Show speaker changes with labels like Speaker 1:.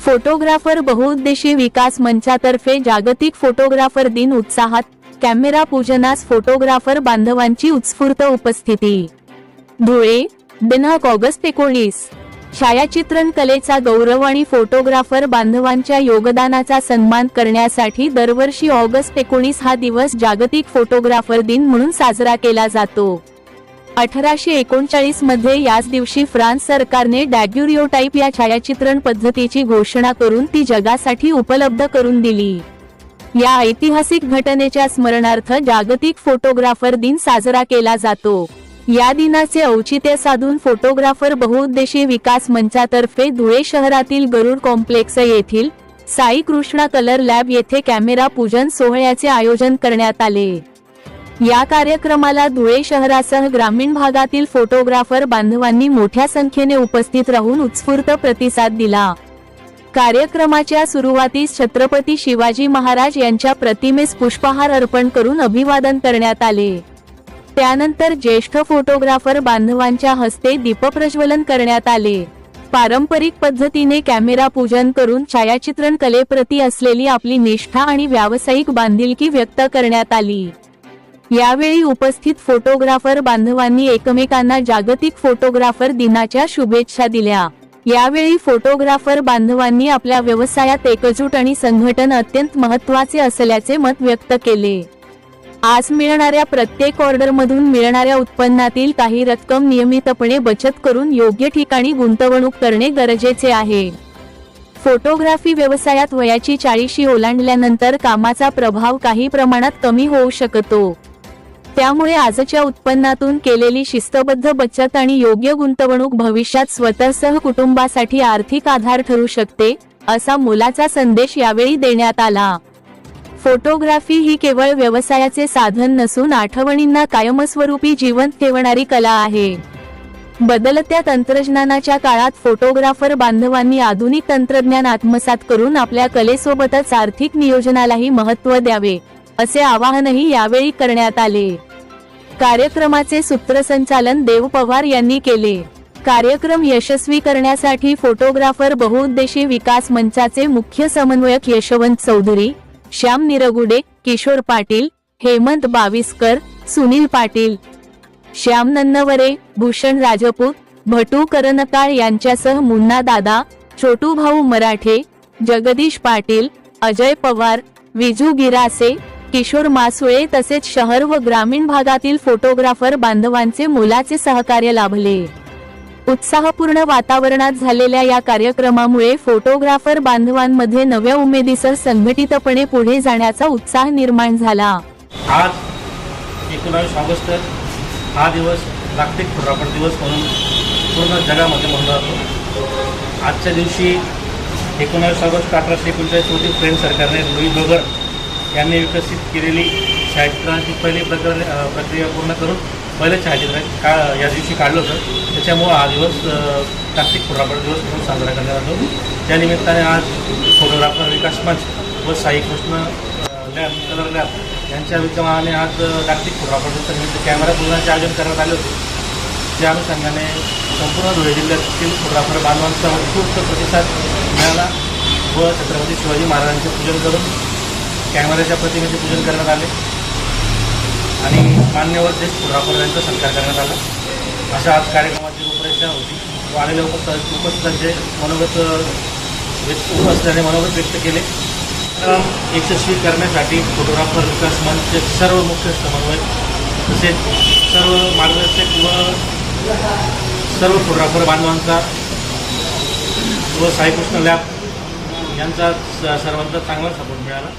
Speaker 1: Photographer बहुउद्देशीय विकास मंचातर्फे जागतिक photographer दिन उत्साहात, कॅमेरा पूजनास फोटोग्राफर बांधवांची उत्स्फूर्त उपस्थिती। धुळे, दिनांक ऑगस्ट 19। छायाचित्रण कलेचा गौरव आणि फोटोग्राफर बांधवांच्या योगदानाचा सन्मान करण्यासाठी दरवर्षी ऑगस्ट 19 हा दिवस जागतिक फोटोग्राफर दिन म्हणून साजरा केला जातो। 1839 मध्ये याच दिवशी फ्रान्स सरकारने डॅग्युरियोटाइप या छायाचित्रण पद्धतीची घोषणा करून ती जगासाठी उपलब्ध करून दिली। या ऐतिहासिक घटनेच्या स्मरणार्थ जागतिक फोटोग्राफर दिन साजरा केला जातो। या दिनाचे औचित्य साधून फोटोग्राफर बहुउद्देशीय विकास मंचातर्फे धुळे शहरातील गरुड कॉम्प्लेक्स येथील साई कृष्णा कलर लॅब येथे कॅमेरा पूजन सोहळ्याचे आयोजन करण्यात आले। या कार्यक्रमाला धुळे शहरासह ग्रामीण भागातील फोटोग्राफर बांधवांनी मोठ्या संख्येने उपस्थित राहून उत्स्फूर्त प्रतिसाद दिला। कार्यक्रमाच्या सुरुवातीस छत्रपती शिवाजी महाराज यांच्या प्रतिमेस पुष्पहार अर्पण करून अभिवादन करण्यात आले। त्यानंतर ज्येष्ठ फोटोग्राफर बांधवांच्या हस्ते दीपप्रज्वलन करण्यात आले। पारंपरिक पद्धतीने कॅमेरा पूजन करून छायाचित्रण कलेप्रती असलेली आपली निष्ठा आणि व्यावसायिक बांधिलकी व्यक्त करण्यात आली। यावेळी उपस्थित फोटोग्राफर बांधवांनी एकमेकांना जागतिक फोटोग्राफर दिनाच्या शुभेच्छा दिल्या। यावेळी फोटोग्राफर बांधवांनी आपल्या व्यवसायात एकजूट आणि संघटन अत्यंत महत्त्वाचे असल्याचे मत व्यक्त केले। आज मिळणाऱ्या प्रत्येक ऑर्डरमधून मिळणाऱ्या उत्पन्नातील काही रक्कम नियमितपणे बचत करून योग्य ठिकाणी गुंतवणूक करणे गरजेचे आहे। फोटोग्राफी व्यवसायात वयाची 40 ओलांडल्यानंतर कामाचा प्रभाव काही प्रमाणात कमी होऊ शकतो। त्यामुळे आजच्या उत्पन्नातून केलेली शिस्तबद्ध बचत आणि योग्य गुंतवणूक भविष्यात स्वतःसह कुटुंबासाठी आर्थिक आधार ठरू शकते, असा मोलाचा संदेश यावेळी देण्यात आला। फोटोग्राफी ही केवळ व्यवसायाचे साधन नसून आठवणींना कायमस्वरूपी जिवंत ठेवणारी कला आहे। बदलत्या तंत्रज्ञानाच्या काळात फोटोग्राफर बांधवांनी आधुनिक तंत्रज्ञान आत्मसात करून आपल्या कलेसोबतच आर्थिक नियोजनालाही महत्त्व द्यावे, असे आवाहनही यावेळी करण्यात आले। कार्यक्रमाचे सूत्रसंचालन देव पवार यांनी केले। कार्यक्रम यशस्वी करण्यासाठी फोटोग्राफर बहुउद्देशीय विकास मंचाचे मुख्य समन्वयक यशवंत चौधरी, श्याम निरगुडे, किशोर पाटील, हेमंत बाविस्कर, सुनील पाटील, श्याम नन्नवरे, भूषण राजपूत, भटू करनकाळ यांच्यासह मुन्ना दादा, छोटू भाऊ मराठे, जगदीश पाटील, अजय पवार, विजू गिरासे, किशोर मासुळे तसेच शहर व ग्रामीण भागातील फोटोग्राफर बांधवांचे मोलाचे सहकार्य लाभले। उत्साहपूर्ण वातावरणात झालेल्या या कार्यक्रमामुळे फोटोग्राफर बांधवांमध्ये नव्या उमेदीसह संघटितपणे पुढे जाण्याचा उत्साह निर्माण झाला।
Speaker 2: आज 19 ऑगस्ट हा दिवस जागतिक फोटोग्राफर दिवस म्हणून पूर्ण जगामध्ये मनवला जातो। आजच्या दिवशी 19 ऑगस्ट 1839 रोजी फ्रेंच सरकारने लुई ब्लोगर यांनी विकसित केलेली छायाचित्रांची पहिली प्रक्रिया पूर्ण करून पहिले छायाचित्र या दिवशी काढलं होतं। त्याच्यामुळं हा दिवस जागतिक फोटोग्राफर दिवस म्हणून साजरा करण्यात जातो। त्यानिमित्ताने आज फोटोग्राफर विकास मंच व साई कृष्ण कलर लॅब यांच्या विद्यमानाने आज जागतिक फोटोग्राफर दिवसानिमित्त कॅमेरा पूजनाचे आयोजन करण्यात आले होते। त्या अनुषंगाने संपूर्ण धुळे जिल्ह्यातील फोटोग्राफर बांधवांचा उत्स्फूर्त प्रतिसाद मिळाला व छत्रपती शिवाजी महाराजांचे पूजन करून कॅमेऱ्याच्या प्रतिमेचे पूजन करण्यात आले आणि मान्यवर ज्येष्ठ फोटोग्राफरांचा सत्कार करण्यात आला। अशा आज कार्यक्रमाची रूपरेषा होती व आलेल्या उपस्थितांचे मनोगत व्यक्त केले। यशस्वी करण्यासाठी फोटोग्राफर विकास मंचचे सर्व मुख्य समन्वयक तसेच सर्व मार्गदर्शक व सर्व फोटोग्राफर बांधवांचा व साईकृष्ण लॅब यांचा सर्वांचा चांगला सपोर्ट मिळाला।